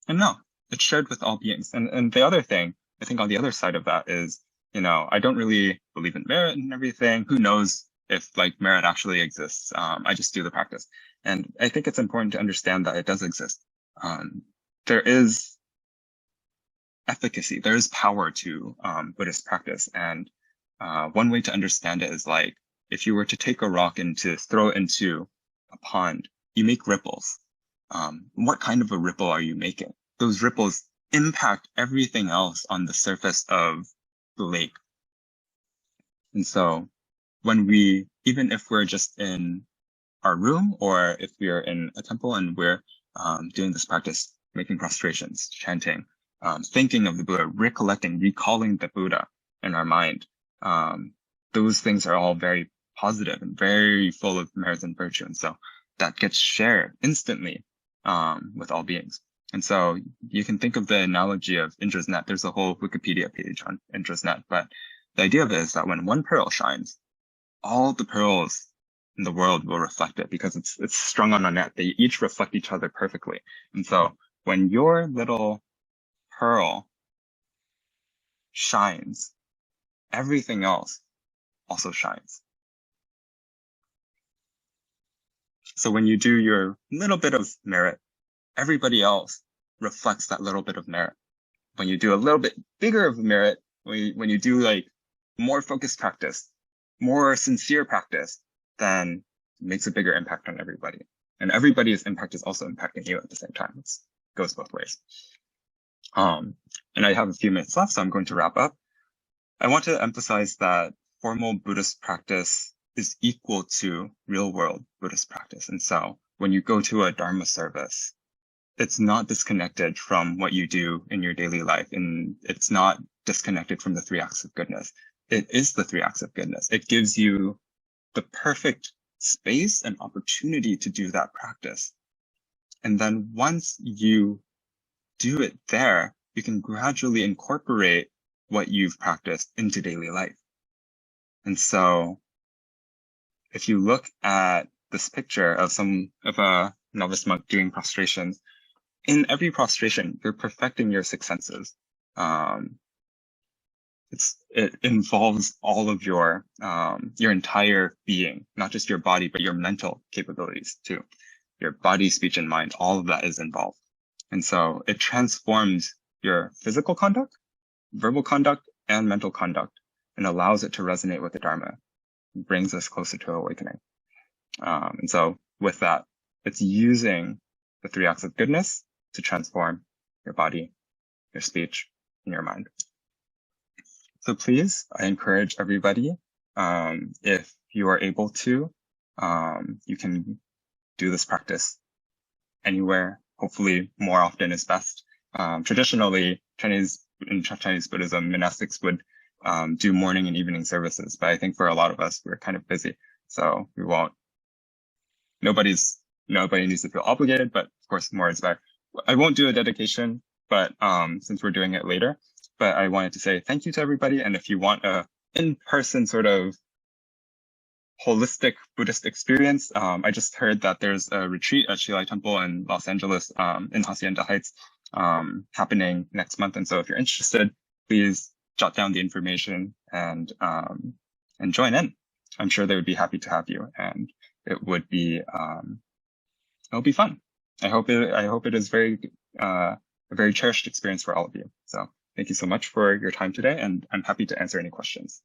no, it's shared with all beings. And the other thing, I think on the other side of that is, I don't really believe in merit and everything. Who knows if like merit actually exists? I just do the practice. And I think it's important to understand that it does exist. There is efficacy, there is power to Buddhist practice. And one way to understand it is like, if you were to take a rock and to throw it into a pond, you make ripples. What kind of a ripple are you making? Those ripples impact everything else on the surface of the lake. And so even if we're just in our room, or if we're in a temple and we're doing this practice, making prostrations, chanting, thinking of the Buddha, recalling the Buddha in our mind, those things are all very positive and very full of merits and virtue. And so that gets shared instantly with all beings. And so you can think of the analogy of Indra's net. There's a whole Wikipedia page on Indra's net, but the idea of it is that when one pearl shines, all the pearls in the world will reflect it because it's strung on a net. They each reflect each other perfectly. And so when your little pearl shines, everything else also shines. So when you do your little bit of merit, everybody else reflects that little bit of merit. When you do a little bit bigger of merit, when you do like more focused practice, more sincere practice, then it makes a bigger impact on everybody. And everybody's impact is also impacting you at the same time. It goes both ways. And I have a few minutes left, so I'm going to wrap up. I want to emphasize that formal Buddhist practice is equal to real world Buddhist practice. And so when you go to a Dharma service, it's not disconnected from what you do in your daily life. And it's not disconnected from the 3 acts of goodness. It is the 3 acts of goodness. It gives you the perfect space and opportunity to do that practice. And then once you do it there, you can gradually incorporate what you've practiced into daily life. And so if you look at this picture of a novice monk doing prostrations, in every prostration, you're perfecting your 6 senses. It involves all of your entire being, not just your body, but your mental capabilities too. Your body, speech, and mind, all of that is involved. And so it transforms your physical conduct, verbal conduct, and mental conduct, and allows it to resonate with the Dharma. It brings us closer to awakening. And so with that, it's using the 3 acts of goodness to transform your body, your speech, and your mind. So please, I encourage everybody, if you are able to, you can do this practice anywhere. Hopefully more often is best. Traditionally, in Chinese Buddhism, monastics would do morning and evening services, but I think for a lot of us, we're kind of busy. So nobody needs to feel obligated, but of course more is better. I won't do a dedication, but since we're doing it later, but I wanted to say thank you to everybody. And if you want a in-person sort of holistic Buddhist experience, I just heard that there's a retreat at Shilai Temple in Los Angeles, in Hacienda Heights, happening next month. And so if you're interested, please jot down the information and join in. I'm sure they would be happy to have you, and it'll be fun. I hope it is a very cherished experience for all of you. So thank you so much for your time today, and I'm happy to answer any questions.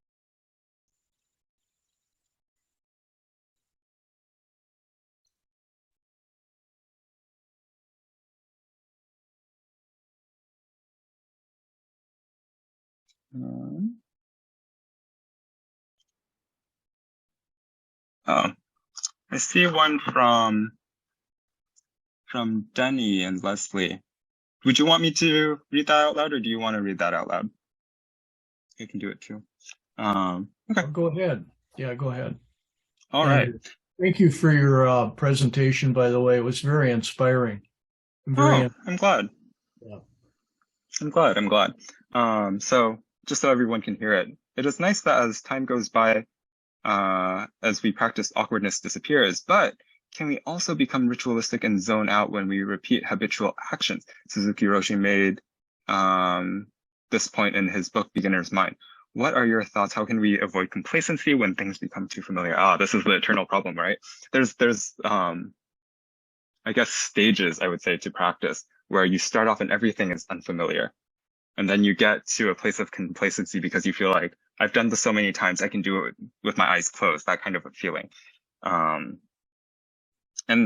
I see one from Denny and Leslie. Would you want me to read that out loud, or do you want to read that out loud? I can do it too. Okay. Go ahead. Yeah, go ahead. All right. Thank you for your presentation, by the way. It was very inspiring. I'm glad. Yeah. I'm glad. So just so everyone can hear it, it is nice that as time goes by, as we practice, awkwardness disappears, but can we also become ritualistic and zone out when we repeat habitual actions? Suzuki Roshi made this point in his book, Beginner's Mind. What are your thoughts? How can we avoid complacency when things become too familiar? This is the eternal problem, right? There's I guess stages, I would say, to practice where you start off and everything is unfamiliar. And then you get to a place of complacency because you feel like, I've done this so many times, I can do it with my eyes closed, that kind of a feeling. And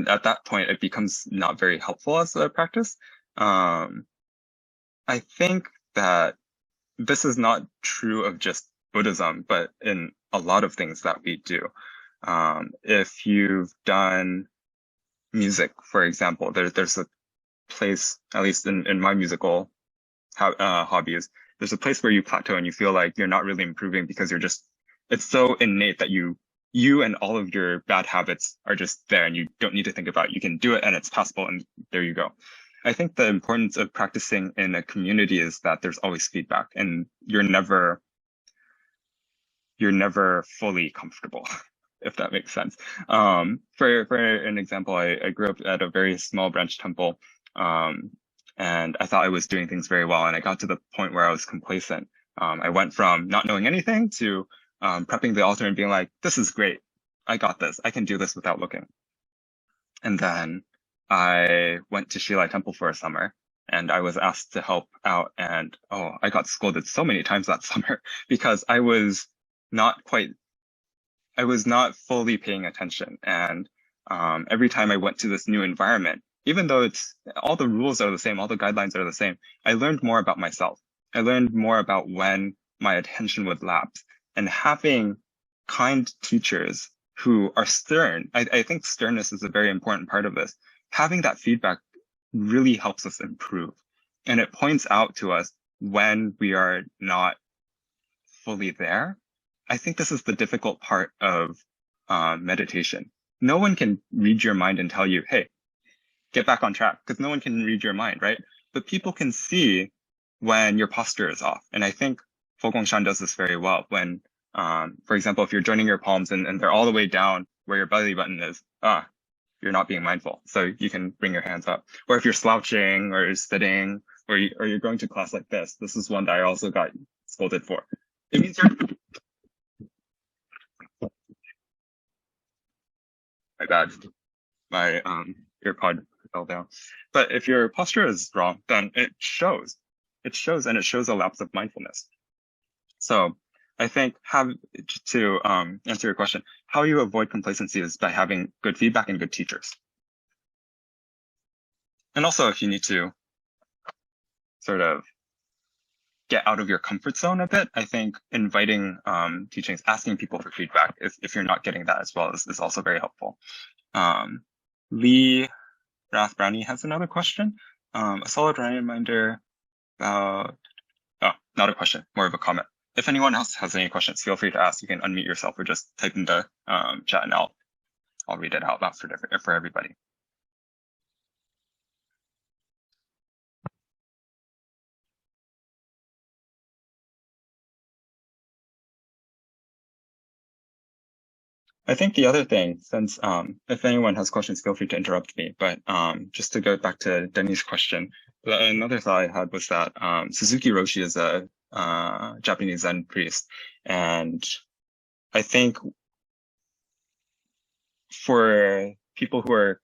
at that point, it becomes not very helpful as a practice. I think that this is not true of just Buddhism, but in a lot of things that we do. If you've done music, for example, there's a place, at least in my musical hobbies, there's a place where you plateau and you feel like you're not really improving because it's so innate that you and all of your bad habits are just there and you don't need to think about it. You can do it and it's possible and there you go. I think the importance of practicing in a community is that there's always feedback and you're never fully comfortable, if that makes sense. For an example, I grew up at a very small branch temple, and I thought I was doing things very well. And I got to the point where I was complacent. I went from not knowing anything to prepping the altar and being like, this is great. I got this. I can do this without looking. And then I went to Shilai Temple for a summer and I was asked to help out. And I got scolded so many times that summer because I was not fully paying attention. And every time I went to this new environment, even though all the rules are the same, all the guidelines are the same, I learned more about myself. I learned more about when my attention would lapse. And having kind teachers who are stern, I think sternness is a very important part of this. Having that feedback really helps us improve. And it points out to us when we are not fully there. I think this is the difficult part of meditation. No one can read your mind and tell you, hey, get back on track, because no one can read your mind, right? But people can see when your posture is off. And I think Fo Guangshan does this very well when, for example, if you're joining your palms and they're all the way down where your belly button is, you're not being mindful. So you can bring your hands up. Or if you're slouching or you're sitting or you're going to class like this is one that I also got scolded for. It means you're... My bad. My earpod fell down. But if your posture is wrong, then it shows. It shows, and it shows a lapse of mindfulness. So I think to answer your question, how you avoid complacency is by having good feedback and good teachers. And also if you need to sort of get out of your comfort zone a bit, I think inviting teachings, asking people for feedback if you're not getting that as well is also very helpful. Lee Rathbrownie has another question. A solid reminder about, not a question, more of a comment. If anyone else has any questions, feel free to ask. You can unmute yourself or just type in the chat and I'll read it out loud for everybody. I think the other thing, since if anyone has questions, feel free to interrupt me. But just to go back to Denny's question, another thought I had was that Suzuki Roshi is a Japanese Zen priest, and I think for people who are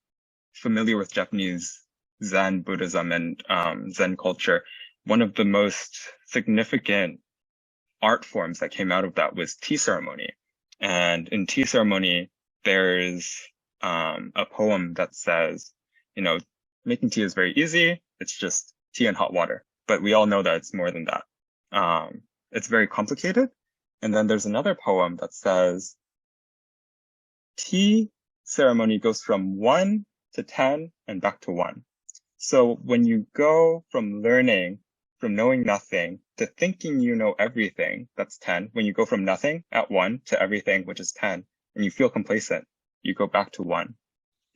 familiar with Japanese Zen Buddhism and Zen culture, one of the most significant art forms that came out of that was tea ceremony. And in tea ceremony, there's a poem that says, making tea is very easy. It's just tea and hot water. But we all know that it's more than that. It's very complicated. And then there's another poem that says, tea ceremony goes from 1 to 10 and back to 1. So when you go from knowing nothing to thinking you know everything, that's 10. When you go from nothing at 1 to everything, which is 10, and you feel complacent, you go back to 1.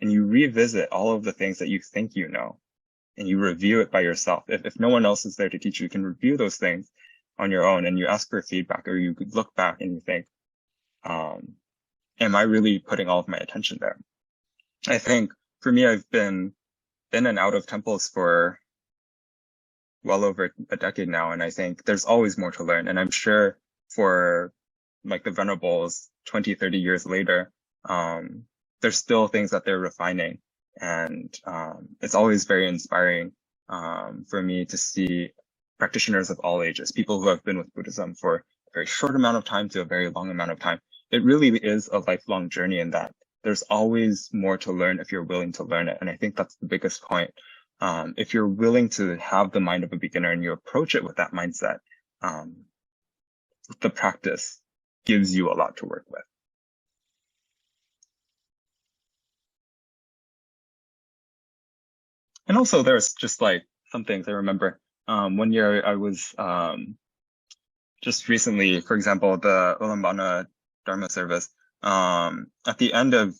And you revisit all of the things that you think you know. and you review it by yourself. If no one else is there to teach you, you can review those things on your own, and you ask for feedback, or you could look back and you think, am I really putting all of my attention there? I think for me, I've been in and out of temples for well over a decade now, and I think there's always more to learn. And I'm sure for like the Venerables 20, 30 years later, there's still things that they're refining. And it's always very inspiring for me to see practitioners of all ages, people who have been with Buddhism for a very short amount of time to a very long amount of time. It really is a lifelong journey in that there's always more to learn if you're willing to learn it. And I think that's the biggest point. If you're willing to have the mind of a beginner and you approach it with that mindset, the practice gives you a lot to work with. And also there's just like some things I remember. One year I was just recently, for example, the Ulambana Dharma service, at the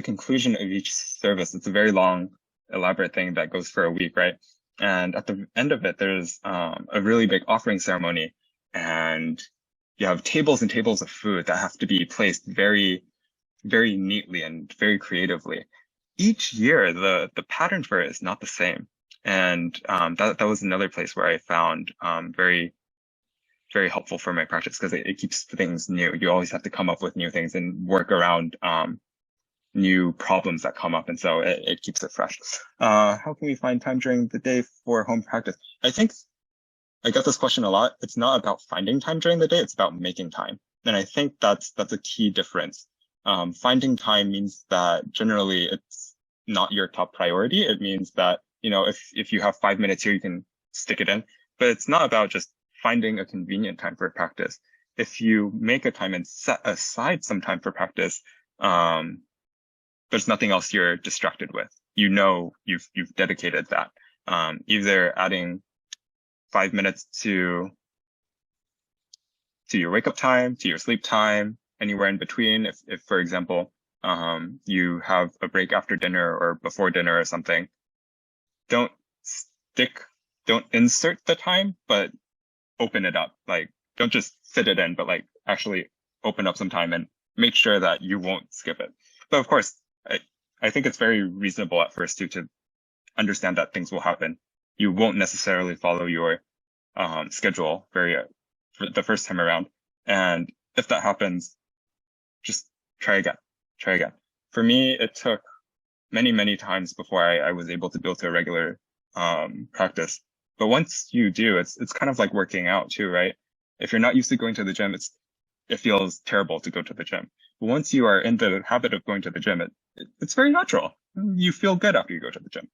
conclusion of each service, it's a very long, elaborate thing that goes for a week, right? And at the end of it, there's a really big offering ceremony, and you have tables and tables of food that have to be placed very, very neatly and very creatively. Each year, the pattern for it is not the same. And that was another place where I found very, very helpful for my practice, because it keeps things new. You always have to come up with new things and work around new problems that come up. And so it keeps it fresh. How can we find time during the day for home practice? I think I get this question a lot. It's not about finding time during the day. It's about making time. And I think that's a key difference. Finding time means that generally it's not your top priority. It means that, if you have 5 minutes here, you can stick it in, but it's not about just finding a convenient time for practice. If you make a time and set aside some time for practice, there's nothing else you're distracted with. You've dedicated that. Either adding 5 minutes to your wake up time, to your sleep time, anywhere in between. If for example, you have a break after dinner or before dinner or something, don't insert the time, but open it up. Like, don't just fit it in, but like actually open up some time and make sure that you won't skip it. But of course, I think it's very reasonable at first to understand that things will happen. You won't necessarily follow your schedule for the first time around. And if that happens, just try again. For me, it took many, many times before I was able to build to a regular practice. But once you do, it's kind of like working out too, right? If you're not used to going to the gym, it feels terrible to go to the gym. But once you are in the habit of going to the gym, it's very natural. You feel good after you go to the gym.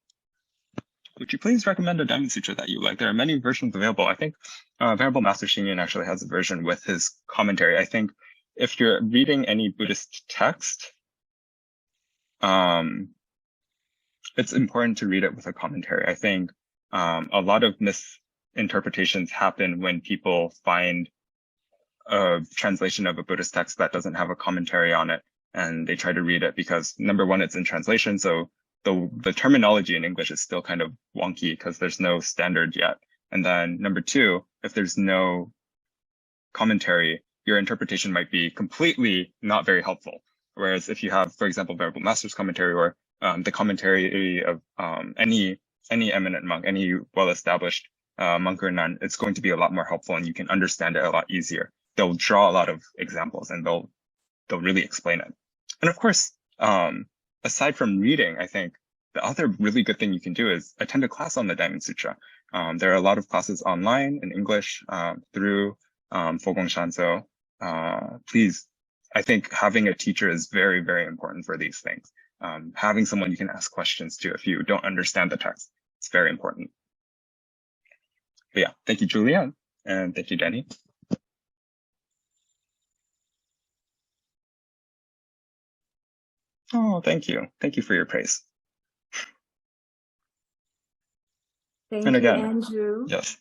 Would you please recommend a Diamond Sutra that you like? There are many versions available. I think Venerable Master Xing actually has a version with his commentary. I think if you're reading any Buddhist text, it's important to read it with a commentary. I think a lot of misinterpretations happen when people find a translation of a Buddhist text that doesn't have a commentary on it, and they try to read it because, number one, it's in translation, so the terminology in English is still kind of wonky because there's no standard yet. And then number two, if there's no commentary, your interpretation might be completely not very helpful. Whereas if you have, for example, Venerable Master's commentary or the commentary of any eminent monk, any well-established monk or nun, it's going to be a lot more helpful, and you can understand it a lot easier. They'll draw a lot of examples and they'll really explain it. And of course, aside from reading, I think the other really good thing you can do is attend a class on the Diamond Sutra. There are a lot of classes online in English through Fogongshan. So please, I think having a teacher is very, very important for these things. Having someone you can ask questions to if you don't understand the text, it's very important. But yeah, thank you, Julianne, and thank you, Danny. Oh, thank you. Thank you for your praise. Thank And again, you, Andrew. Yes.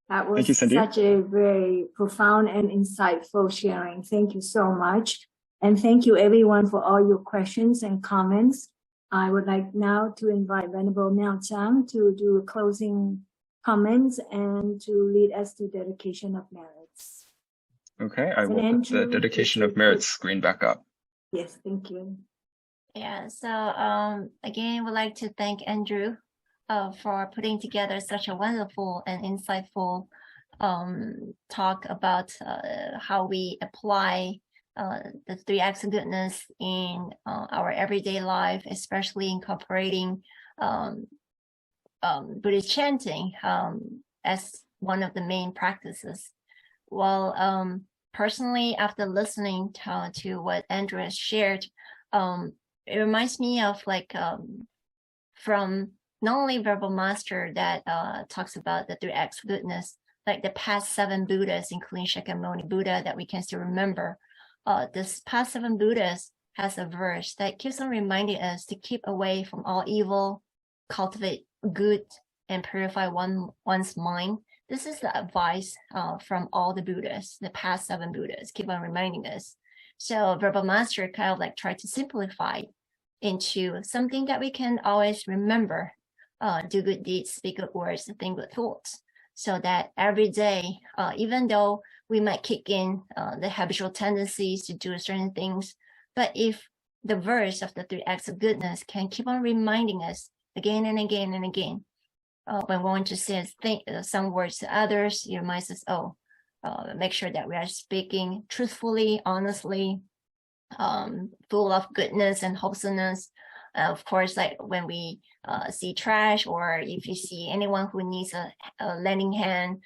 That was Thank you, Cindy. such a very profound and insightful sharing. Thank you so much. And thank you everyone for all your questions and comments. I would like now to invite Venerable Miao Chang to do closing comments and to lead us to dedication of merits. Okay, I And will put Andrew, the dedication if of you merits could- screen back up. Yes, thank you. Yeah, so again, we'd like to thank Andrew for putting together such a wonderful and insightful talk about how we apply the 3 acts of goodness in our everyday life, especially incorporating Buddhist chanting as one of the main practices. Well, personally, after listening to what Andrew has shared, it reminds me of like from not only Verbal Master that talks about the 3 acts of goodness, like the past 7 Buddhas, including Shakyamuni Buddha, that we can still remember. This past 7 Buddhas has a verse that keeps on reminding us to keep away from all evil, cultivate good, and purify one's mind. This is the advice from all the Buddhas, the past 7 Buddhas, keep on reminding us. So Verbal Master kind of like tried to simplify into something that we can always remember, do good deeds, speak good words, think good thoughts, so that every day, even though we might kick in the habitual tendencies to do certain things, but if the verse of the 3 acts of goodness can keep on reminding us again and again and again, when we want to say some words to others, you might say, make sure that we are speaking truthfully, honestly, full of goodness and wholesomeness. Of course, like when we see trash, or if you see anyone who needs a lending hand,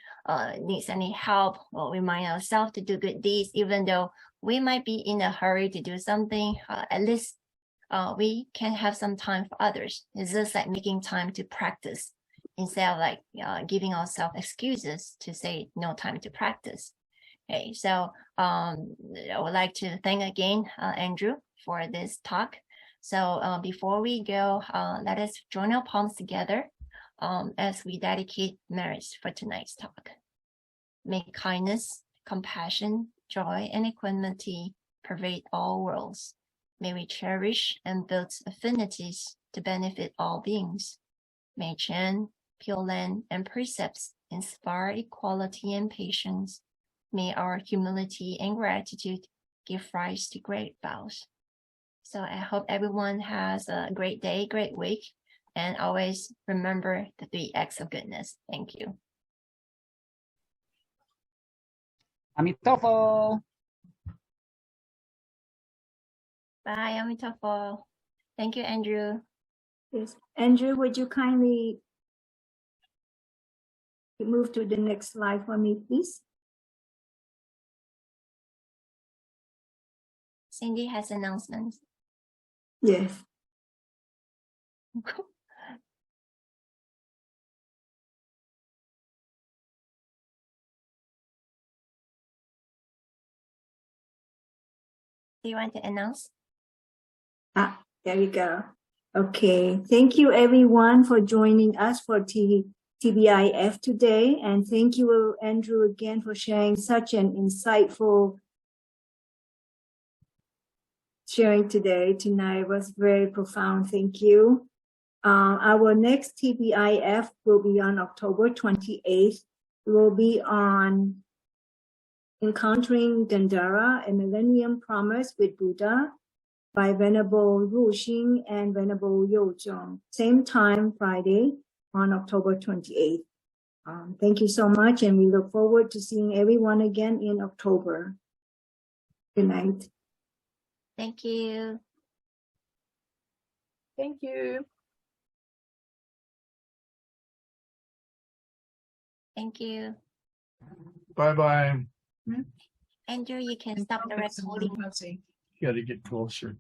needs any help, we'll remind ourselves to do good deeds, even though we might be in a hurry to do something. At least we can have some time for others. It's just like making time to practice instead of like giving ourselves excuses to say no time to practice. Okay, so I would like to thank again Andrew for this talk. So before we go, let us join our palms together as we dedicate merits for tonight's talk. May kindness, compassion, joy, and equanimity pervade all worlds. May we cherish and build affinities to benefit all beings. May Chan, Pure Land, and precepts inspire equality and patience. May our humility and gratitude give rise to great vows. So I hope everyone has a great day, great week, and always remember the 3 acts of goodness. Thank you. Amitofo. Bye, Amitofo. Thank you, Andrew. Yes, Andrew, would you kindly move to the next slide for me, please? Cindy has announcements. Yes. Do you want to announce? There we go. Okay. Thank you everyone for joining us for TBIF today. And thank you, Andrew, again for sharing such an insightful sharing tonight was very profound. Thank you. Our next TBIF will be on October 28th. It will be on Encountering Dandara, a Millennium Promise with Buddha by Venerable Ru Xing and Venerable Yo Zhong. Same time, Friday on October 28th. Thank you so much, and we look forward to seeing everyone again in October. Good night. Thank you. Thank you. Thank you. Bye-bye. Andrew, you can stop the recording. Got to get closer.